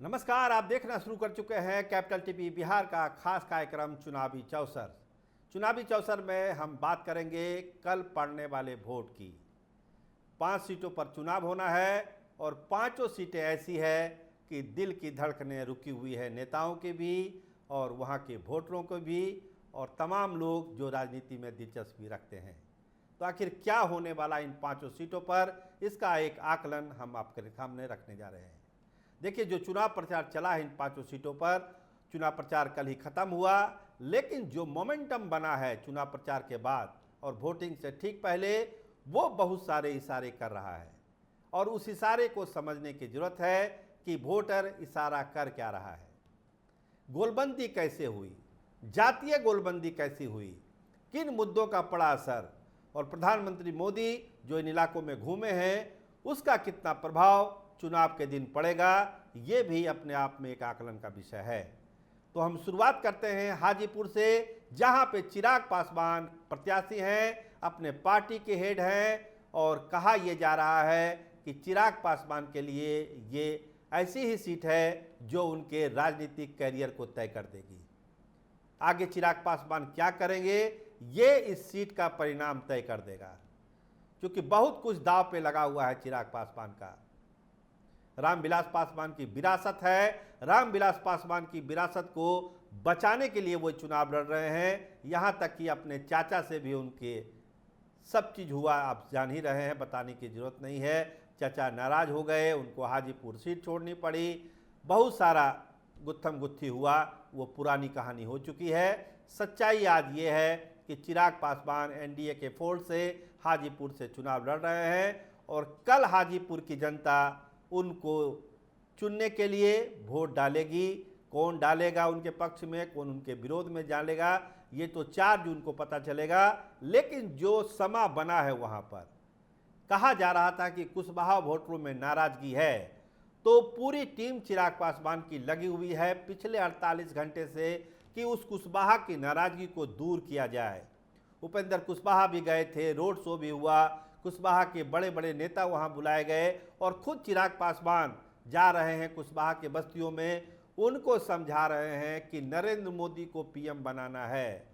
नमस्कार, आप देखना शुरू कर चुके हैं कैपिटल टीवी बिहार का खास कार्यक्रम चुनावी चौसर। चुनावी चौसर में हम बात करेंगे कल पड़ने वाले वोट की। 5 सीटों पर चुनाव होना है और पांचों सीटें ऐसी है कि दिल की धड़कनें रुकी हुई है नेताओं के भी और वहां के वोटरों को भी और तमाम लोग जो राजनीति में दिलचस्पी रखते हैं। तो आखिर क्या होने वाला इन पांचों सीटों पर, इसका एक आकलन हम आपके सामने रखने जा रहे हैं। देखिए, जो चुनाव प्रचार चला है इन पांचों सीटों पर, चुनाव प्रचार कल ही खत्म हुआ, लेकिन जो मोमेंटम बना है चुनाव प्रचार के बाद और वोटिंग से ठीक पहले, वो बहुत सारे इशारे कर रहा है और उस इशारे को समझने की जरूरत है कि वोटर इशारा कर क्या रहा है। गोलबंदी कैसे हुई, जातीय गोलबंदी कैसी हुई, किन मुद्दों का पड़ा असर और प्रधानमंत्री मोदी जो इन इलाकों में घूमे हैं उसका कितना प्रभाव चुनाव के दिन पड़ेगा, ये भी अपने आप में एक आकलन का विषय है। तो हम शुरुआत करते हैं हाजीपुर से, जहां पे चिराग पासवान प्रत्याशी हैं, अपने पार्टी के हेड हैं और कहा यह जा रहा है कि चिराग पासवान के लिए ये ऐसी ही सीट है जो उनके राजनीतिक कैरियर को तय कर देगी। आगे चिराग पासवान क्या करेंगे ये इस सीट का परिणाम तय कर देगा, क्योंकि बहुत कुछ दांव पे लगा हुआ है चिराग पासवान का। रामविलास पासवान की विरासत है, रामविलास पासवान की विरासत को बचाने के लिए वो चुनाव लड़ रहे हैं। यहाँ तक कि अपने चाचा से भी उनके सब चीज़ हुआ, आप जान ही रहे हैं, बताने की जरूरत नहीं है। चाचा नाराज हो गए, उनको हाजीपुर सीट छोड़नी पड़ी, बहुत सारा गुत्थम गुत्थी हुआ, वो पुरानी कहानी हो चुकी है। सच्चाई आज ये है कि चिराग पासवान एनडीए के फोर्स से हाजीपुर से चुनाव लड़ रहे हैं और कल हाजीपुर की जनता उनको चुनने के लिए वोट डालेगी। कौन डालेगा उनके पक्ष में, कौन उनके विरोध में डालेगा, ये तो 4 जून को पता चलेगा। लेकिन जो समा बना है वहाँ पर कहा जा रहा था कि कुशवाहा वोटरों में नाराजगी है, तो पूरी टीम चिराग पासवान की लगी हुई है पिछले 48 घंटे से कि उस कुशवाहा की नाराजगी को दूर किया जाए। उपेंद्र कुशवाहा भी गए थे, रोड शो भी हुआ, कुशवाहा के बड़े बड़े नेता वहां बुलाए गए और खुद चिराग पासवान जा रहे हैं कुशवाहा के बस्तियों में, उनको समझा रहे हैं कि नरेंद्र मोदी को पीएम बनाना है।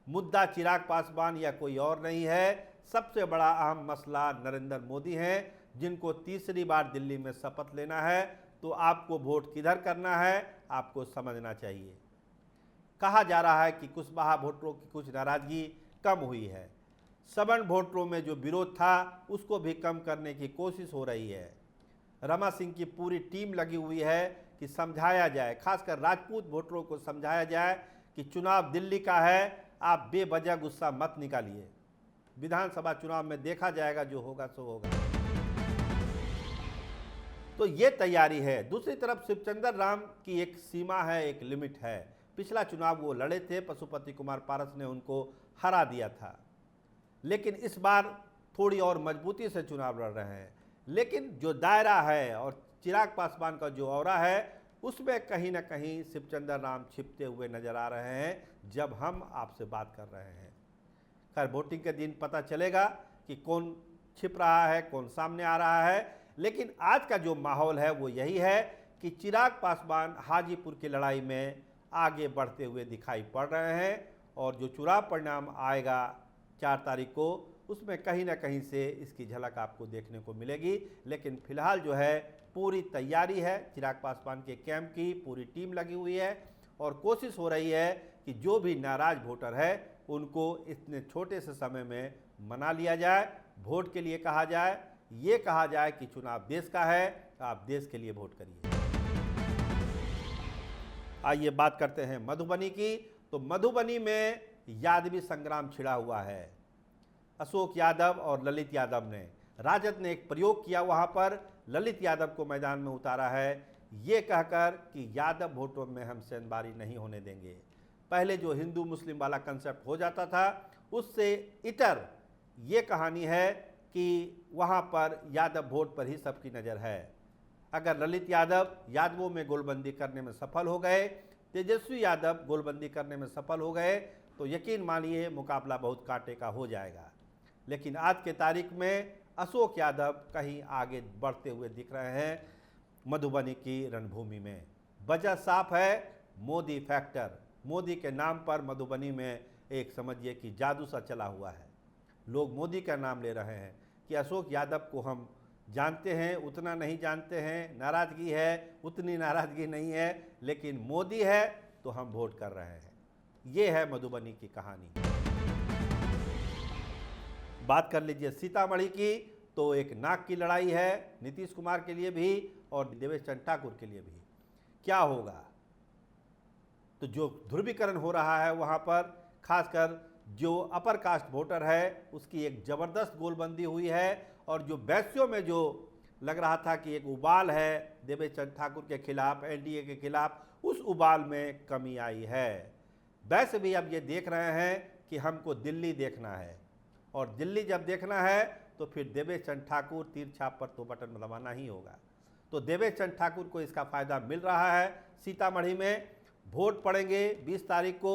मुद्दा चिराग पासवान या कोई और नहीं है, सबसे बड़ा अहम मसला नरेंद्र मोदी हैं, जिनको तीसरी बार दिल्ली में शपथ लेना है। तो आपको वोट किधर करना है आपको समझना चाहिए। कहा जा रहा है कि कुशवाहा वोटरों की कुछ नाराजगी कम हुई है, सवर्ण वोटरों में जो विरोध था उसको भी कम करने की कोशिश हो रही है। रमा सिंह की पूरी टीम लगी हुई है कि समझाया जाए, खासकर राजपूत वोटरों को समझाया जाए कि चुनाव दिल्ली का है, आप बेवजह गुस्सा मत निकालिए, विधानसभा चुनाव में देखा जाएगा, जो होगा सो होगा। तो ये तैयारी है। दूसरी तरफ शिवचंद्र राम की एक सीमा है, एक लिमिट है। पिछला चुनाव वो लड़े थे, पशुपति कुमार पारस ने उनको हरा दिया था, लेकिन इस बार थोड़ी और मजबूती से चुनाव लड़ रहे हैं। लेकिन जो दायरा है और चिराग पासवान का जो औरा है, उसमें कहीं ना कहीं शिवचंद्र राम छिपते हुए नजर आ रहे हैं जब हम आपसे बात कर रहे हैं। खैर, वोटिंग के दिन पता चलेगा कि कौन छिप रहा है, कौन सामने आ रहा है। लेकिन आज का जो माहौल है वो यही है कि चिराग पासवान हाजीपुर की लड़ाई में आगे बढ़ते हुए दिखाई पड़ रहे हैं और जो चुनाव परिणाम आएगा 4 तारीख को, उसमें कहीं ना कहीं से इसकी झलक आपको देखने को मिलेगी। लेकिन फिलहाल जो है पूरी तैयारी है, चिराग पासवान के कैंप की पूरी टीम लगी हुई है और कोशिश हो रही है कि जो भी नाराज वोटर है उनको इतने छोटे से समय में मना लिया जाए, वोट के लिए कहा जाए, ये कहा जाए कि चुनाव देश का है, आप देश के लिए वोट करिए। आइए बात करते हैं मधुबनी की। तो मधुबनी में यादवी संग्राम छिड़ा हुआ है। अशोक यादव और ललित यादव ने, राजद ने एक प्रयोग किया, वहां पर ललित यादव को मैदान में उतारा है, ये कहकर कि यादव वोटों में हम सेंधमारी नहीं होने देंगे। पहले जो हिंदू मुस्लिम वाला कंसेप्ट हो जाता था, उससे इतर ये कहानी है कि वहां पर यादव वोट पर ही सबकी नज़र है। अगर ललित यादव यादवों में गोलबंदी करने में सफल हो गए, तेजस्वी यादव गोलबंदी करने में सफल हो गए, तो यकीन मानिए मुकाबला बहुत कांटे का हो जाएगा। लेकिन आज के तारीख में अशोक यादव कहीं आगे बढ़ते हुए दिख रहे हैं मधुबनी की रणभूमि में। वजह साफ है, मोदी फैक्टर। मोदी के नाम पर मधुबनी में एक समझिए कि जादू सा चला हुआ है। लोग मोदी का नाम ले रहे हैं कि अशोक यादव को हम जानते हैं, उतना नहीं जानते हैं, नाराज़गी है, उतनी नाराज़गी नहीं है, लेकिन मोदी है तो हम वोट कर रहे हैं। ये है मधुबनी की कहानी। बात कर लीजिए सीतामढ़ी की, तो एक नाक की लड़ाई है नीतीश कुमार के लिए भी और देवेश चंद्र ठाकुर के लिए भी। क्या होगा? तो जो ध्रुवीकरण हो रहा है वहाँ पर, खासकर जो अपर कास्ट वोटर है उसकी एक ज़बरदस्त गोलबंदी हुई है, और जो वैश्यों में जो लग रहा था कि एक उबाल है देवेश चंद्र ठाकुर के खिलाफ, एनडीए के खिलाफ, उस उबाल में कमी आई है। वैसे भी अब ये देख रहे हैं कि हमको दिल्ली देखना है, और दिल्ली जब देखना है तो फिर देवेश चंद्र ठाकुर तीर छाप पर तो बटन दबाना ही होगा। तो देवेश चंद्र ठाकुर को इसका फ़ायदा मिल रहा है। सीतामढ़ी में वोट पड़ेंगे 20 तारीख को,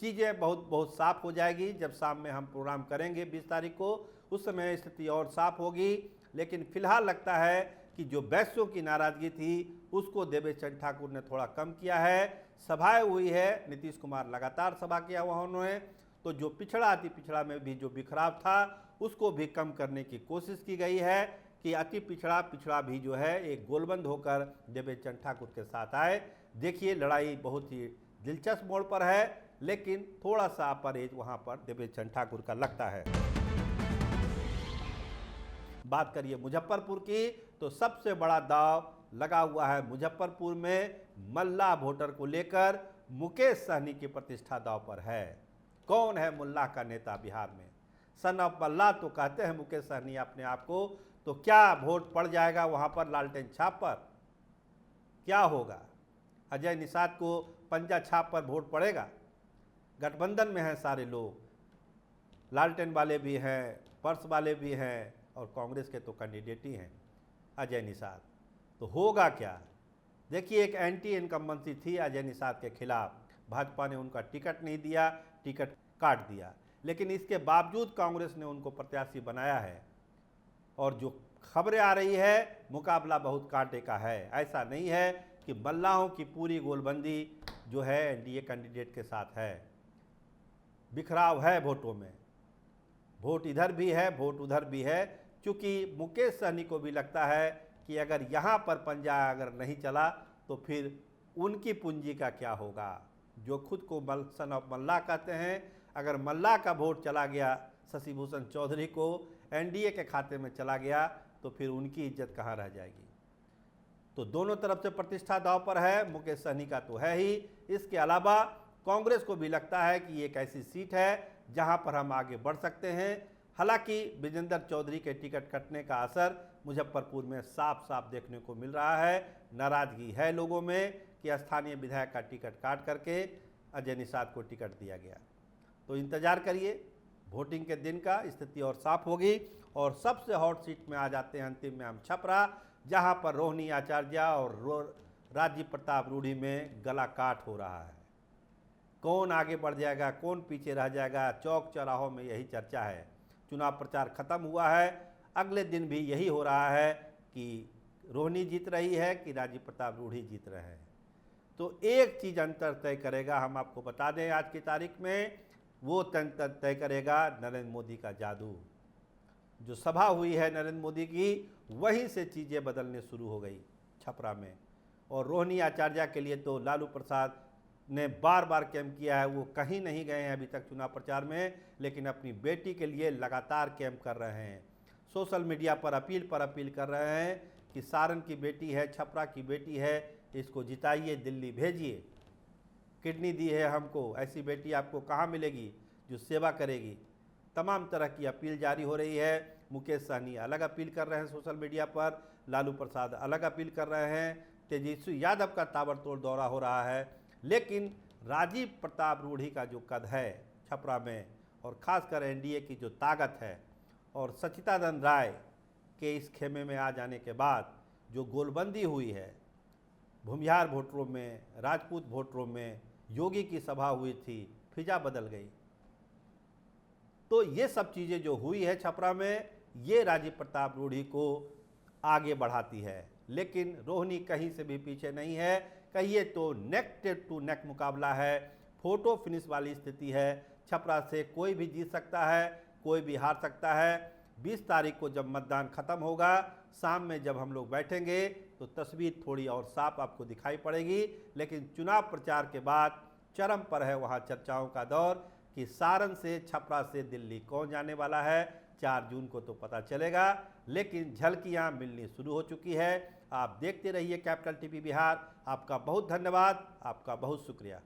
चीज़ें बहुत साफ़ हो जाएगी। जब शाम में हम प्रोग्राम करेंगे 20 तारीख को, उस समय स्थिति और साफ़ होगी। लेकिन फिलहाल लगता है कि जो वैश्यों की नाराज़गी थी उसको देवेश चंद्र ठाकुर ने थोड़ा कम किया है। सभाएं हुई है, नीतीश कुमार लगातार सभा किया हुआ उन्होंने, तो जो पिछड़ा अति पिछड़ा में भी जो बिखराव था उसको भी कम करने की कोशिश की गई है कि अति पिछड़ा भी जो है एक गोलबंद होकर देवेश चंद्र ठाकुर के साथ आए। देखिए लड़ाई बहुत ही दिलचस्प मोड़ पर है, लेकिन थोड़ा सा परहेज वहाँ पर देवेश चंद्र ठाकुर का लगता है। बात करिए मुजफ्फरपुर की, तो सबसे बड़ा दाव लगा हुआ है मुजफ्फरपुर में। मल्लाह वोटर को लेकर मुकेश सहनी की प्रतिष्ठा दाव पर है। कौन है मुल्लाह का नेता बिहार में? सन ऑफ मल्लाह तो कहते हैं मुकेश सहनी अपने आप को। तो क्या वोट पड़ जाएगा वहाँ पर लालटेन छाप पर? क्या होगा? अजय निषाद को पंजा छाप पर वोट पड़ेगा? गठबंधन में हैं सारे लोग, लालटेन वाले भी हैं, पर्स वाले भी हैं, और कांग्रेस के तो कैंडिडेट ही हैं अजय निषाद। तो होगा क्या? देखिए एक एंटी इनकम्बेंसी थी अजय निषाद के खिलाफ, भाजपा ने उनका टिकट नहीं दिया, टिकट काट दिया, लेकिन इसके बावजूद कांग्रेस ने उनको प्रत्याशी बनाया है। और जो खबरें आ रही है मुकाबला बहुत कांटे का है। ऐसा नहीं है कि मल्लाहों की पूरी गोलबंदी जो है एनडीए कैंडिडेट के साथ है। बिखराव है वोटों में, वोट इधर भी है वोट उधर भी है, क्योंकि मुकेश सहनी को भी लगता है कि अगर यहाँ पर पंजा अगर नहीं चला तो फिर उनकी पूंजी का क्या होगा। जो खुद को सन ऑफ मल्लाह कहते हैं, अगर मल्लाह का वोट चला गया शशि भूषण चौधरी को, एनडीए के खाते में चला गया, तो फिर उनकी इज्जत कहाँ रह जाएगी। तो दोनों तरफ से प्रतिष्ठा दांव पर है। मुकेश सहनी का तो है ही, इसके अलावा कांग्रेस को भी लगता है कि एक ऐसी सीट है जहां पर हम आगे बढ़ सकते हैं। हालांकि विजेंद्र चौधरी के टिकट कटने का असर मुजफ्फरपुर में साफ साफ देखने को मिल रहा है। नाराजगी है लोगों में कि स्थानीय विधायक का टिकट काट करके अजय निषाद को टिकट दिया गया। तो इंतजार करिए वोटिंग के दिन का, स्थिति और साफ होगी। और सबसे हॉट सीट में आ जाते हैं अंतिम में हम छपरा, जहां पर रोहिणी आचार्य और राजीव प्रताप रूढ़ी में गला काट हो रहा है। कौन आगे बढ़ जाएगा, कौन पीछे रह जाएगा, चौक चौराहों में यही चर्चा है। चुनाव प्रचार खत्म हुआ है, अगले दिन भी यही हो रहा है कि रोहिणी जीत रही है कि राजीव प्रताप रूढ़ी जीत रहे हैं। तो एक चीज़ अंतर तय करेगा, हम आपको बता दें आज की तारीख में, वो तय करेगा नरेंद्र मोदी का जादू। जो सभा हुई है नरेंद्र मोदी की, वहीं से चीज़ें बदलने शुरू हो गई छपरा में। और रोहिणी आचार्य के लिए तो लालू प्रसाद ने बार बार कैंप किया है, वो कहीं नहीं गए हैं अभी तक चुनाव प्रचार में, लेकिन अपनी बेटी के लिए लगातार कैंप कर रहे हैं। सोशल मीडिया पर अपील कर रहे हैं कि सारण की बेटी है, छपरा की बेटी है, इसको जिताइए, दिल्ली भेजिए। किडनी दी है हमको, ऐसी बेटी आपको कहाँ मिलेगी जो सेवा करेगी। तमाम तरह की अपील जारी हो रही है। मुकेश सहनी अलग अपील कर रहे हैं सोशल मीडिया पर, लालू प्रसाद अलग अपील कर रहे हैं, तेजस्वी यादव का ताबड़तोड़ दौरा हो रहा है। लेकिन राजीव प्रताप रूढ़ी का जो कद है छपरा में, और ख़ासकर एनडीए की जो ताकत है, और सचिदानंद राय के इस खेमे में आ जाने के बाद जो गोलबंदी हुई है भूमिहार वोटरों में, राजपूत वोटरों में, योगी की सभा हुई थी, फिजा बदल गई। तो ये सब चीज़ें जो हुई है छपरा में, ये राजीव प्रताप रूढ़ी को आगे बढ़ाती है। लेकिन रोहिणी कहीं से भी पीछे नहीं है। कहिए तो नेक टू नेक मुकाबला है, फोटो फिनिश वाली स्थिति है। छपरा से कोई भी जीत सकता है, कोई भी हार सकता है। 20 तारीख को जब मतदान खत्म होगा, शाम में जब हम लोग बैठेंगे तो तस्वीर थोड़ी और साफ आपको दिखाई पड़ेगी। लेकिन चुनाव प्रचार के बाद चरम पर है वहाँ चर्चाओं का दौर कि सारण से, छपरा से दिल्ली कौन जाने वाला है। 4 जून को तो पता चलेगा, लेकिन झलकियाँ मिलनी शुरू हो चुकी है। आप देखते रहिए कैपिटल टीवी बिहार। आपका बहुत धन्यवाद, आपका बहुत शुक्रिया।